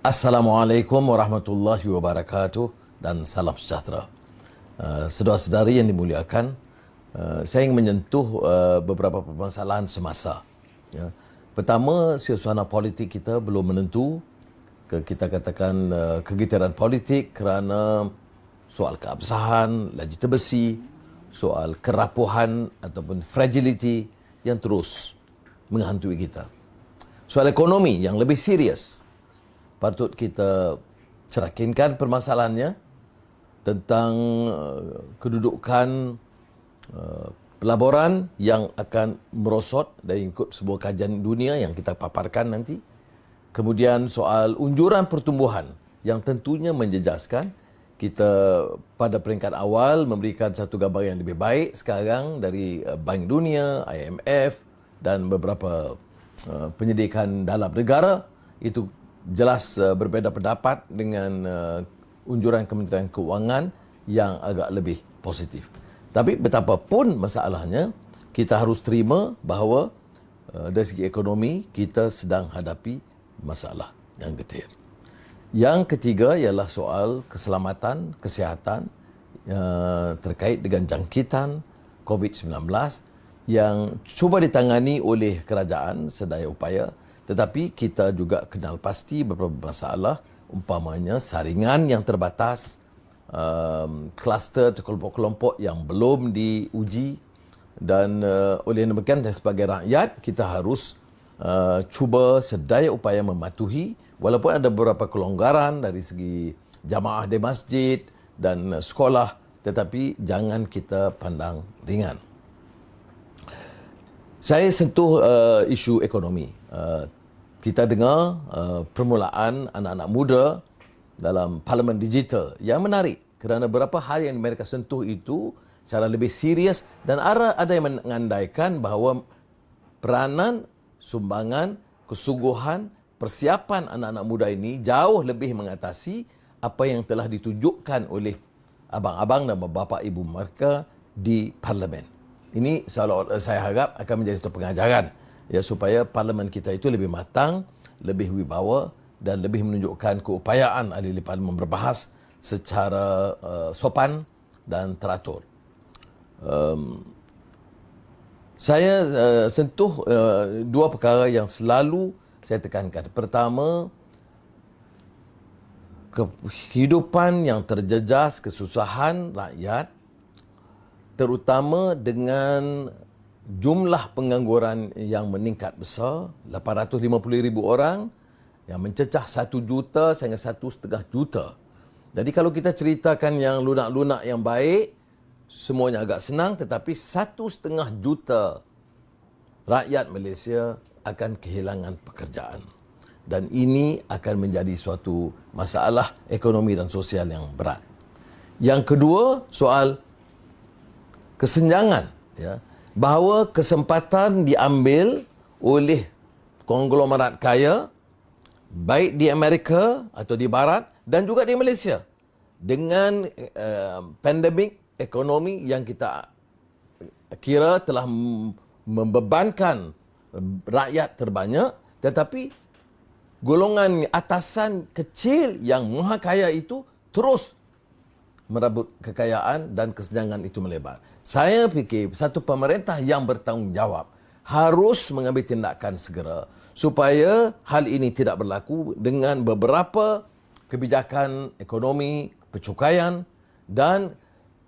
Assalamualaikum warahmatullahi wabarakatuh dan salam sejahtera. Saudara-saudari yang dimuliakan, saya ingin menyentuh beberapa permasalahan semasa. Ya. Pertama, suasana politik kita belum menentu. Kita katakan kegitaran politik kerana soal keabsahan, laju terbesi, soal kerapuhan ataupun fragility yang terus menghantui kita. Soal ekonomi yang lebih serius, patut kita cerakinkan permasalahannya tentang kedudukan pelaburan yang akan merosot dan ikut sebuah kajian dunia yang kita paparkan nanti. Kemudian soal unjuran pertumbuhan yang tentunya menjejaskan. Kita pada peringkat awal memberikan satu gambar yang lebih baik sekarang dari Bank Dunia, IMF dan beberapa penyedikan dalam negara. Itu jelas berbeza pendapat dengan unjuran Kementerian Keuangan yang agak lebih positif. Tapi betapapun masalahnya, kita harus terima bahawa dari segi ekonomi kita sedang hadapi masalah yang getir. Yang ketiga ialah soal keselamatan, kesihatan terkait dengan jangkitan COVID-19 yang cuba ditangani oleh kerajaan sedaya upaya. Tetapi kita juga kenal pasti beberapa masalah, umpamanya saringan yang terbatas, kluster atau kelompok-kelompok yang belum diuji dan oleh demikian sebagai rakyat kita harus cuba sedaya upaya mematuhi walaupun ada beberapa kelonggaran dari segi jamaah di masjid dan sekolah, tetapi jangan kita pandang ringan. Saya sentuh isu ekonomi. Kita dengar permulaan anak-anak muda dalam parlimen digital yang menarik kerana beberapa hal yang mereka sentuh itu secara lebih serius dan ada yang mengandaikan bahawa peranan, sumbangan, kesungguhan, persiapan anak-anak muda ini jauh lebih mengatasi apa yang telah ditunjukkan oleh abang-abang dan bapa ibu mereka di parlimen. Ini seolah-olah saya harap akan menjadi satu pengajaran ya supaya parlimen kita itu lebih matang, lebih wibawa dan lebih menunjukkan keupayaan ahli parlimen berbahas secara sopan dan teratur. Saya sentuh dua perkara yang selalu saya tekankan. Pertama, kehidupan yang terjejas, kesusahan rakyat terutama dengan jumlah pengangguran yang meningkat besar, 850,000 orang yang mencecah 1 juta sehingga 1,5 juta. Jadi kalau kita ceritakan yang lunak-lunak yang baik, semuanya agak senang, tetapi 1,5 juta rakyat Malaysia akan kehilangan pekerjaan. Dan ini akan menjadi suatu masalah ekonomi dan sosial yang berat. Yang kedua, soal kesenjangan, ya, bahawa kesempatan diambil oleh konglomerat kaya baik di Amerika atau di Barat dan juga di Malaysia dengan pandemik ekonomi yang kita kira telah membebankan rakyat terbanyak, tetapi golongan atasan kecil yang maha kaya itu terus merebut kekayaan dan kesenjangan itu melebar. Saya fikir satu pemerintah yang bertanggungjawab harus mengambil tindakan segera supaya hal ini tidak berlaku dengan beberapa kebijakan ekonomi, pencukaian dan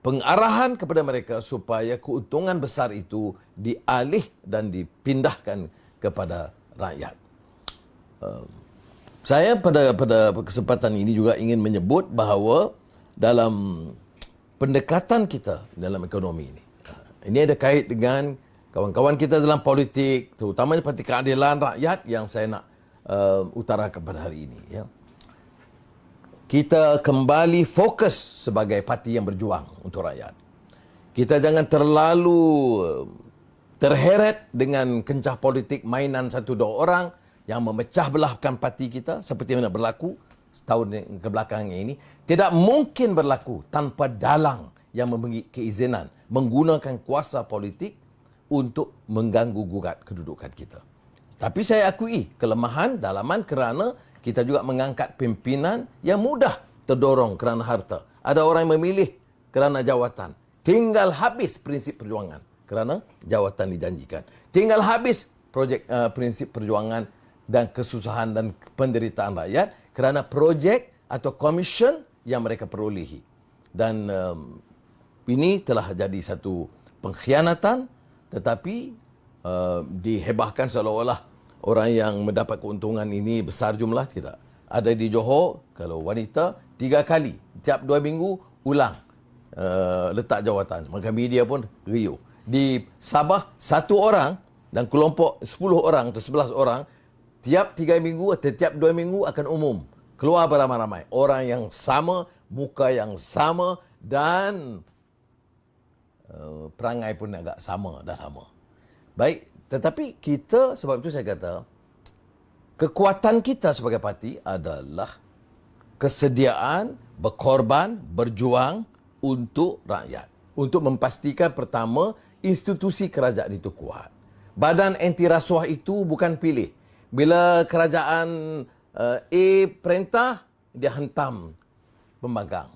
pengarahan kepada mereka supaya keuntungan besar itu dialih dan dipindahkan kepada rakyat. Saya pada kesempatan ini juga ingin menyebut bahawa dalam pendekatan kita dalam ekonomi ini ada kait dengan kawan-kawan kita dalam politik, terutamanya Parti Keadilan Rakyat yang saya nak utarakan pada hari ini. Ya. Kita kembali fokus sebagai parti yang berjuang untuk rakyat. Kita jangan terlalu terheret dengan kencah politik mainan satu dua orang yang memecah belahkan parti kita seperti mana berlaku setahun kebelakang ini. Tidak mungkin berlaku tanpa dalang yang memberi keizinan menggunakan kuasa politik untuk mengganggu gugat kedudukan kita. Tapi saya akui kelemahan dalaman kerana kita juga mengangkat pimpinan yang mudah terdorong kerana harta. Ada orang yang memilih kerana jawatan. Tinggal habis prinsip perjuangan kerana jawatan dijanjikan. Tinggal habis prinsip perjuangan dan kesusahan dan penderitaan rakyat kerana projek atau komisen yang mereka perolehi. Dan ini telah jadi satu pengkhianatan, tetapi dihebahkan seolah-olah orang yang mendapat keuntungan ini besar jumlah. Tidak. Ada di Johor, kalau wanita 3 kali, tiap 2 minggu ulang letak jawatan. Maka media pun riuh. Di Sabah, 1 orang dan kelompok 10 orang atau 11 orang, tiap 3 minggu atau tiap 2 minggu akan umum. Keluar beramai-ramai. Orang yang sama, muka yang sama dan perangai pun agak sama dah lama. Baik, tetapi kita, sebab itu saya kata, kekuatan kita sebagai parti adalah kesediaan berkorban, berjuang untuk rakyat. Untuk memastikan pertama, institusi kerajaan itu kuat. Badan anti rasuah itu bukan pilih. Bila kerajaan A perintah, dia hentam pembagang.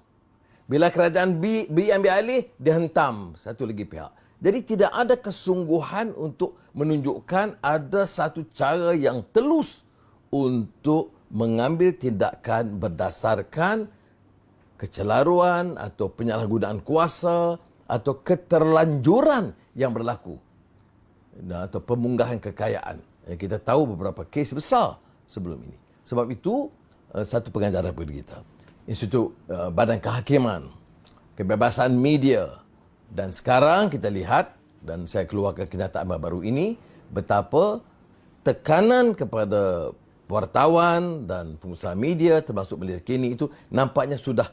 Bila kerajaan B ambil alih, dia hentam satu lagi pihak. Jadi tidak ada kesungguhan untuk menunjukkan ada satu cara yang telus untuk mengambil tindakan berdasarkan kecelaruan atau penyalahgunaan kuasa atau keterlanjuran yang berlaku atau pemunggahan kekayaan. Kita tahu beberapa kes besar sebelum ini. Sebab itu satu pengajaran bagi kita. Institut Badan Kehakiman, kebebasan media, dan sekarang kita lihat, dan saya keluarkan kenyataan baru ini, betapa tekanan kepada wartawan dan pengusaha media termasuk Malaysia Kini itu nampaknya sudah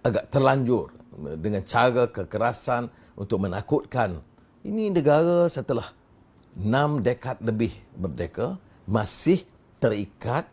agak terlanjur dengan cara kekerasan untuk menakutkan. Ini negara setelah 6 dekad lebih merdeka masih terikat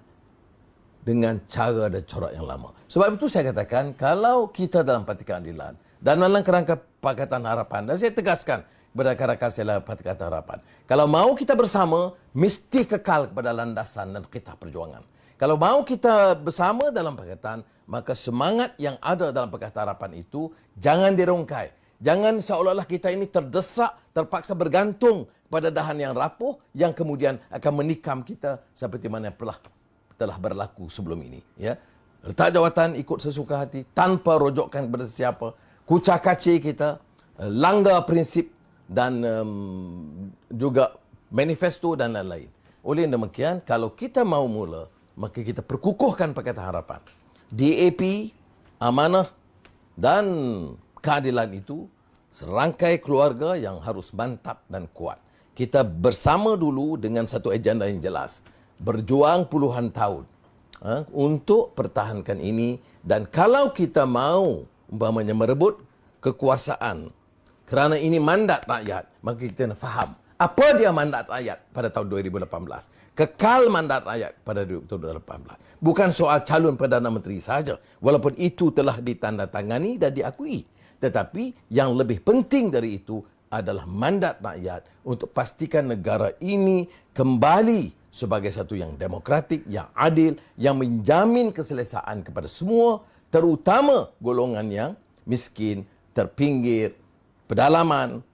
dengan cara dan corak yang lama. Sebab itu saya katakan, kalau kita dalam Parti Keadilan dan dalam kerangka Pakatan Harapan, dan saya tegaskan kepada rakan-rakan saya dalam Pakatan Harapan, kalau mau kita bersama, mesti kekal kepada landasan dan kita perjuangan. Kalau mau kita bersama dalam Pakatan, maka semangat yang ada dalam Pakatan Harapan itu jangan dirongkai. Jangan seolah-olah kita ini terdesak, terpaksa bergantung pada dahan yang rapuh yang kemudian akan menikam kita seperti mana telah berlaku sebelum ini. Ya. Letak jawatan ikut sesuka hati tanpa rojokkan kepada sesiapa. Kucak-kacir kita, langgar prinsip dan juga manifesto dan lain-lain. Oleh demikian, kalau kita mau mula, maka kita perkukuhkan Pakatan Harapan. DAP, amanah dan keadilan itu serangkai keluarga yang harus mantap dan kuat. Kita bersama dulu dengan satu agenda yang jelas. Berjuang puluhan tahun untuk pertahankan ini. Dan kalau kita mau umpamanya merebut kekuasaan kerana ini mandat rakyat, maka kita nak faham apa dia mandat rakyat pada tahun 2018. Kekal mandat rakyat pada 2018. Bukan soal calon Perdana Menteri sahaja, walaupun itu telah ditandatangani dan diakui. Tetapi yang lebih penting dari itu adalah mandat rakyat untuk pastikan negara ini kembali sebagai satu yang demokratik, yang adil, yang menjamin keselesaan kepada semua, terutama golongan yang miskin, terpinggir, pedalaman,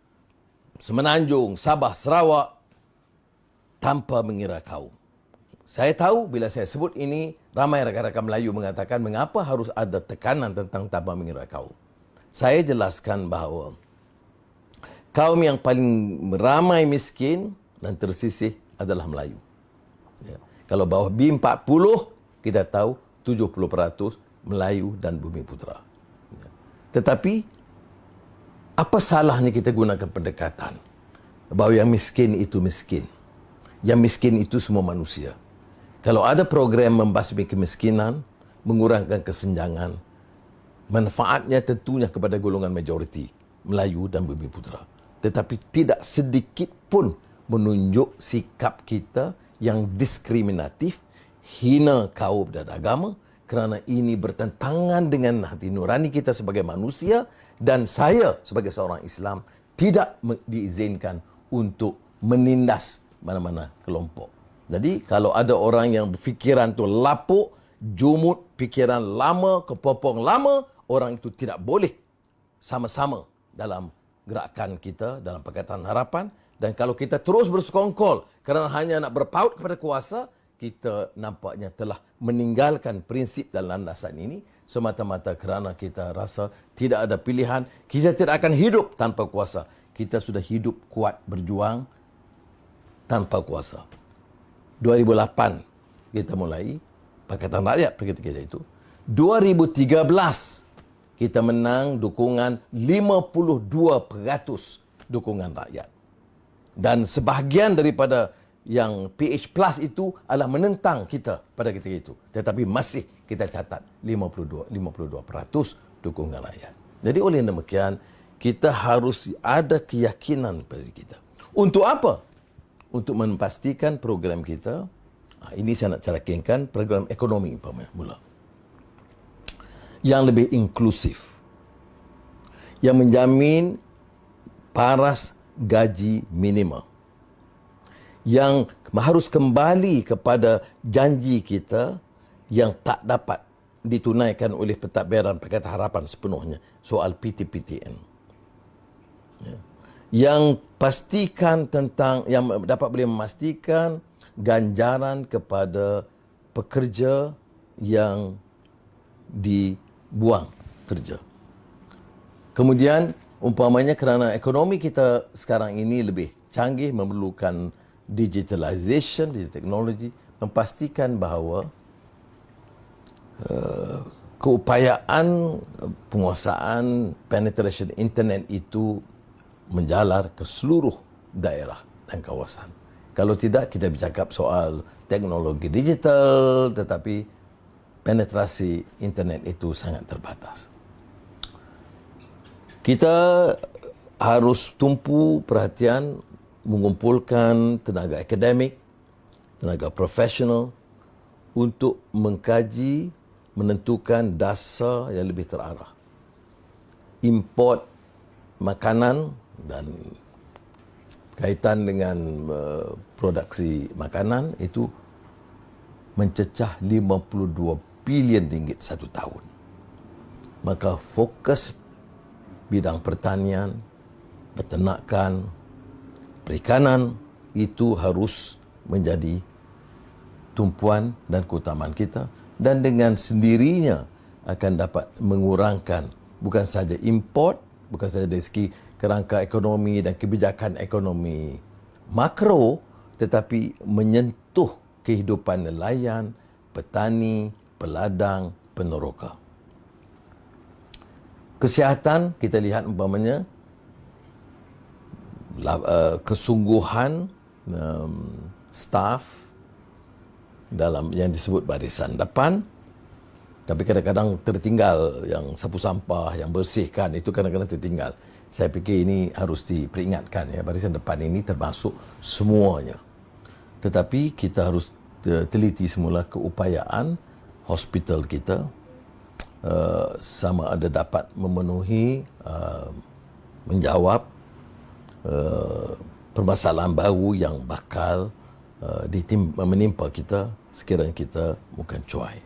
Semenanjung, Sabah, Sarawak, tanpa mengira kaum. Saya tahu bila saya sebut ini, ramai rakan-rakan Melayu mengatakan mengapa harus ada tekanan tentang tanpa mengira kaum. Saya jelaskan bahawa kaum yang paling ramai miskin dan tersisih adalah Melayu. Ya. Kalau bawah B40, kita tahu 70% Melayu dan Bumi Putera. Ya. Tetapi, apa salahnya kita gunakan pendekatan bahawa yang miskin itu miskin. Yang miskin itu semua manusia. Kalau ada program membasmi kemiskinan, mengurangkan kesenjangan, manfaatnya tentunya kepada golongan majoriti, Melayu dan Bumi Putera. Tetapi tidak sedikit pun menunjuk sikap kita yang diskriminatif, hina kaum dan agama, kerana ini bertentangan dengan hati nurani kita sebagai manusia, dan saya sebagai seorang Islam tidak diizinkan untuk menindas mana-mana kelompok. Jadi kalau ada orang yang fikiran tu lapuk, jumut, fikiran lama, kepopong lama, orang itu tidak boleh sama-sama dalam gerakan kita, dalam Pakatan Harapan. Dan kalau kita terus bersekongkol kerana hanya nak berpaut kepada kuasa, kita nampaknya telah meninggalkan prinsip dan landasan ini semata-mata kerana kita rasa tidak ada pilihan. Kita tidak akan hidup tanpa kuasa. Kita sudah hidup kuat berjuang tanpa kuasa. 2008 kita mulai Pakatan Rakyat kita itu. 2013 kita menang dukungan 52% dukungan rakyat. Dan sebahagian daripada yang PH Plus itu adalah menentang kita pada ketika itu. Tetapi masih kita catat 52% dukungan rakyat. Jadi oleh demikian, kita harus ada keyakinan pada kita. Untuk apa? Untuk memastikan program kita, ini saya nak carakinkan program ekonomi mula. Yang lebih inklusif. Yang menjamin paras gaji minimum. Yang harus kembali kepada janji kita yang tak dapat ditunaikan oleh pentadbiran Pakatan Harapan sepenuhnya, soal PTPTN. Yang pastikan tentang, yang dapat boleh memastikan ganjaran kepada pekerja yang dibuang kerja. Kemudian umpamanya kerana ekonomi kita sekarang ini lebih canggih, memerlukan digitalization, teknologi, memastikan bahawa keupayaan penguasaan penetration internet itu menjalar ke seluruh daerah dan kawasan. Kalau tidak, kita bercakap soal teknologi digital, tetapi penetrasi internet itu sangat terbatas. Kita harus tumpu perhatian mengumpulkan tenaga akademik, tenaga profesional untuk mengkaji, menentukan dasar yang lebih terarah. Import makanan dan kaitan dengan produksi makanan itu mencecah 52 bilion ringgit satu tahun. Maka fokus bidang pertanian, peternakan, perikanan itu harus menjadi tumpuan dan keutamaan kita, dan dengan sendirinya akan dapat mengurangkan bukan sahaja import, bukan sahaja dari segi kerangka ekonomi dan kebijakan ekonomi makro, tetapi menyentuh kehidupan nelayan, petani, peladang, peneroka. Kesihatan, kita lihat umpamanya kesungguhan staf dalam yang disebut barisan depan, tapi kadang-kadang tertinggal yang sapu sampah, yang bersihkan, itu kadang-kadang tertinggal. Saya fikir ini harus diperingatkan, ya, barisan depan ini termasuk semuanya. Tetapi kita harus teliti semula keupayaan hospital kita, sama ada dapat memenuhi, menjawab permasalahan baru yang bakal menimpa kita sekiranya kita bukan cuai.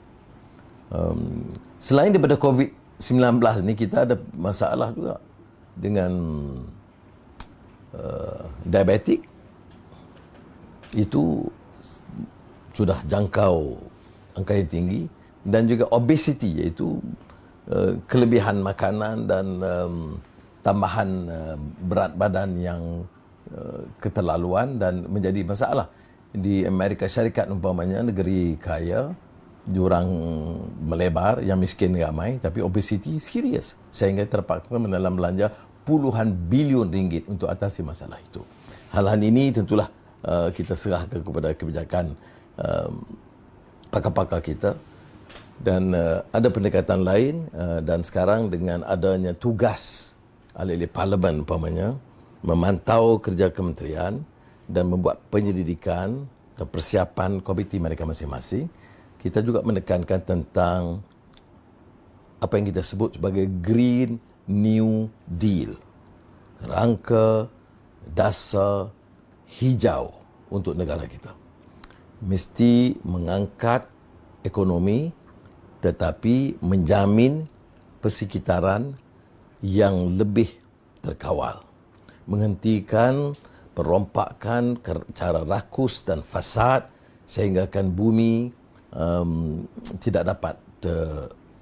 Selain daripada COVID-19 ni, kita ada masalah juga dengan diabetik. Itu sudah jangkau angka yang tinggi, dan juga obesity, iaitu kelebihan makanan dan tambahan berat badan yang keterlaluan dan menjadi masalah. Di Amerika Syarikat umpamanya, negeri kaya, jurang melebar, yang miskin ramai, tapi obesity serius sehingga terpaksa menelan belanja puluhan bilion ringgit untuk atasi masalah itu. Hal-hal ini tentulah kita serahkan kepada kebijakan pakar-pakar kita, dan ada pendekatan lain, dan sekarang dengan adanya tugas ahli parlimen umpamanya memantau kerja kementerian dan membuat penyelidikan dan persiapan komiti mereka masing-masing, kita juga menekankan tentang apa yang kita sebut sebagai Green New Deal, kerangka dasar hijau untuk negara kita. mesti mengangkat ekonomi tetapi menjamin persekitaran yang lebih terkawal. Menghentikan perombakan cara rakus dan fasad sehinggakan bumi tidak dapat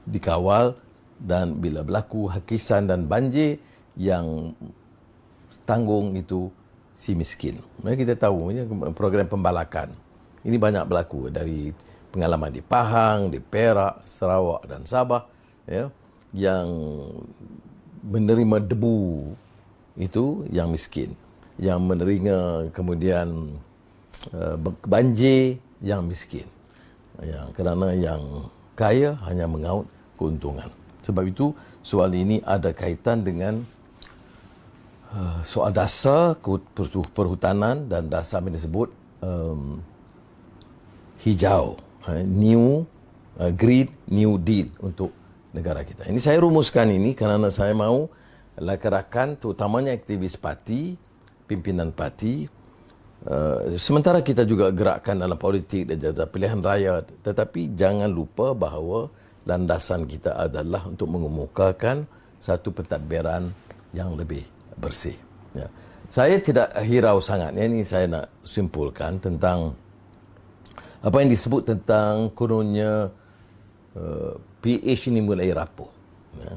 dikawal, dan bila berlaku hakisan dan banjir yang tanggung itu si miskin. Kita tahu program pembalakan ini banyak berlaku dari pengalaman di Pahang, di Perak, Sarawak dan Sabah, ya, yang menerima debu itu yang miskin, yang menerima kemudian banjir yang miskin, kerana yang kaya hanya mengaut keuntungan. Sebab itu soal ini ada kaitan dengan soal dasar perhutanan dan dasar yang disebut hijau, Green New Deal untuk negara kita. Ini saya rumuskan ini kerana saya mahu rakan-rakan, terutamanya aktivis parti, pimpinan parti, sementara kita juga gerakkan dalam politik dan jabatan pilihan raya, tetapi jangan lupa bahawa landasan kita adalah untuk mengemukakan satu pentadbiran yang lebih bersih. Ya. Saya tidak hirau sangat, ini saya nak simpulkan tentang apa yang disebut tentang kononnya PH ini mulai rapuh. Ya.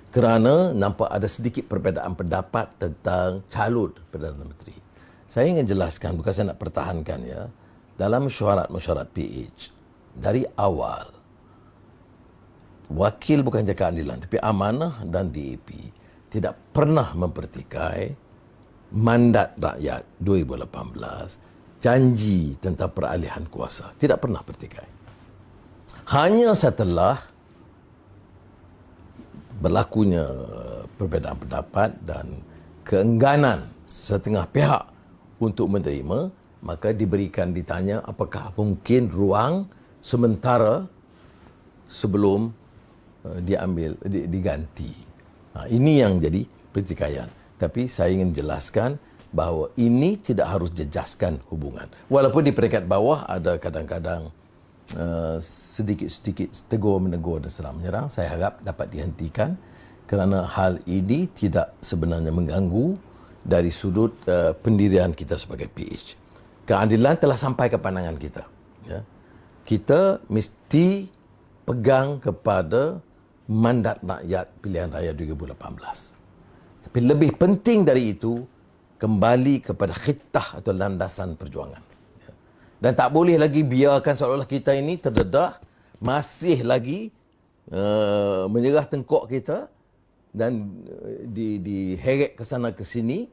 Kerana nampak ada sedikit perbezaan pendapat tentang calon Perdana Menteri. Saya ingin jelaskan, bukan saya nak pertahankan ya, dalam mesyuarat PH, dari awal, wakil bukan jaka keadilan, tapi Amanah dan DAP tidak pernah mempertikai mandat rakyat 2018, janji tentang peralihan kuasa. Tidak pernah pertikai. Hanya setelah berlakunya perbezaan pendapat dan keengganan setengah pihak untuk menerima, maka ditanya apakah mungkin ruang sementara sebelum diganti. Ini yang jadi pertikaian. Tapi saya ingin jelaskan bahawa ini tidak harus jejaskan hubungan. Walaupun di peringkat bawah ada kadang-kadang sedikit-sedikit tegur-menegur dan serang-menyerang, saya harap dapat dihentikan kerana hal ini tidak sebenarnya mengganggu dari sudut pendirian kita sebagai PH. Keadilan telah sampai ke pandangan kita. Ya. Kita mesti pegang kepada mandat rakyat pilihan raya 2018. Tapi lebih penting dari itu, kembali kepada khitah atau landasan perjuangan. Dan tak boleh lagi biarkan seolah-olah kita ini terdedah, masih lagi menyerah tengkok kita dan diheret ke sana ke sini,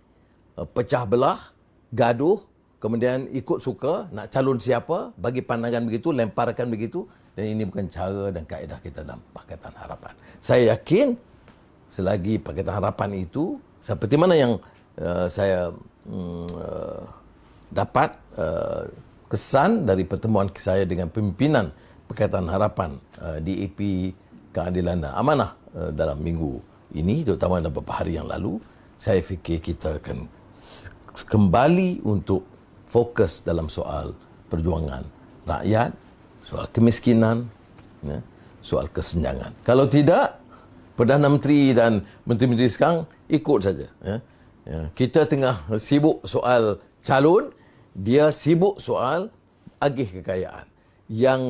pecah belah, gaduh, kemudian ikut suka nak calon siapa, bagi pandangan begitu, lemparkan begitu, dan ini bukan cara dan kaedah kita dalam Pakatan Harapan. Saya yakin selagi Pakatan Harapan itu, seperti mana yang saya dapat kesan dari pertemuan saya dengan pimpinan Pakatan Harapan, DAP, Keadilan dan Amanah dalam minggu ini, terutama dalam beberapa hari yang lalu, saya fikir kita akan kembali untuk fokus dalam soal perjuangan rakyat, soal kemiskinan, ya, soal kesenjangan. Kalau tidak, Perdana Menteri dan Menteri-Menteri sekarang ikut saja. Ya. Ya. Kita tengah sibuk soal calon, dia sibuk soal agih kekayaan. Yang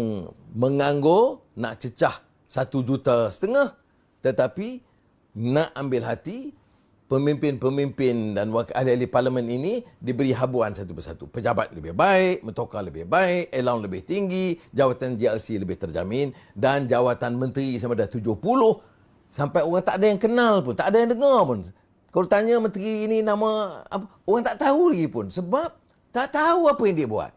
menganggur nak cecah 1,5 juta, tetapi nak ambil hati pemimpin-pemimpin dan ahli-ahli parlimen ini diberi habuan satu persatu. Pejabat lebih baik, mentokar lebih baik, allowance lebih tinggi, jawatan GLC lebih terjamin, dan jawatan menteri sama ada 70, sampai orang tak ada yang kenal pun, tak ada yang dengar pun. Kalau tanya menteri ini nama apa, orang tak tahu lagi pun, sebab tak tahu apa yang dia buat.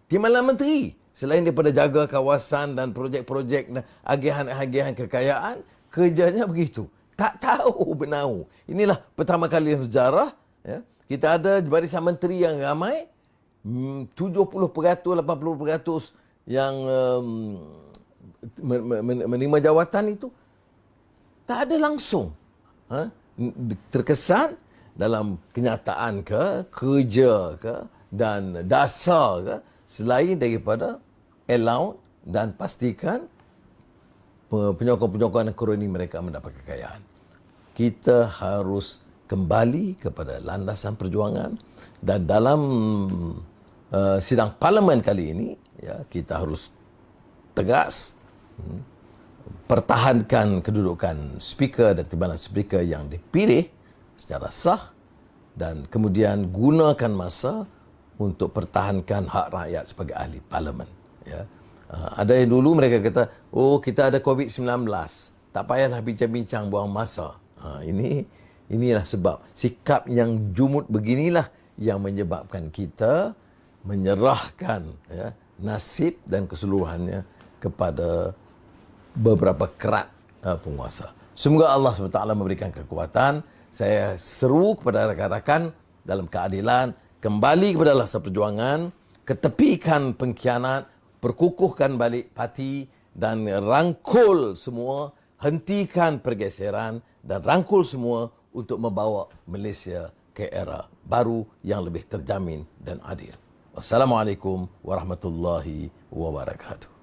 Timbalan menteri, selain daripada jaga kawasan dan projek-projek dan agihan-agihan kekayaan, kerjanya begitu. Tak tahu benau. Inilah pertama kali dalam sejarah, ya, kita ada barisan menteri yang ramai, 70%, 80% yang menerima jawatan itu tak ada langsung terkesan dalam kenyataan ke, kerja ke, dan dasar ke, selain daripada allow dan pastikan penyokong-penyokong dan kroni mereka mendapat kekayaan. Kita harus kembali kepada landasan perjuangan, dan dalam sidang parlimen kali ini ya, kita harus tegas pertahankan kedudukan speaker dan timbalan speaker yang dipilih secara sah, dan kemudian gunakan masa untuk pertahankan hak rakyat sebagai ahli parlimen ya. Ada yang dulu mereka kata, oh kita ada COVID-19, tak payahlah bincang-bincang, buang masa. Inilah sebab sikap yang jumud beginilah yang menyebabkan kita menyerahkan ya, nasib dan keseluruhannya kepada beberapa kerat penguasa. Semoga Allah SWT memberikan kekuatan. Saya seru kepada rakan-rakan dalam keadilan, kembali kepada landasan perjuangan, ketepikan pengkhianat, perkukuhkan balik parti dan rangkul semua, hentikan pergeseran dan rangkul semua untuk membawa Malaysia ke era baru yang lebih terjamin dan adil. Wassalamualaikum warahmatullahi wabarakatuh.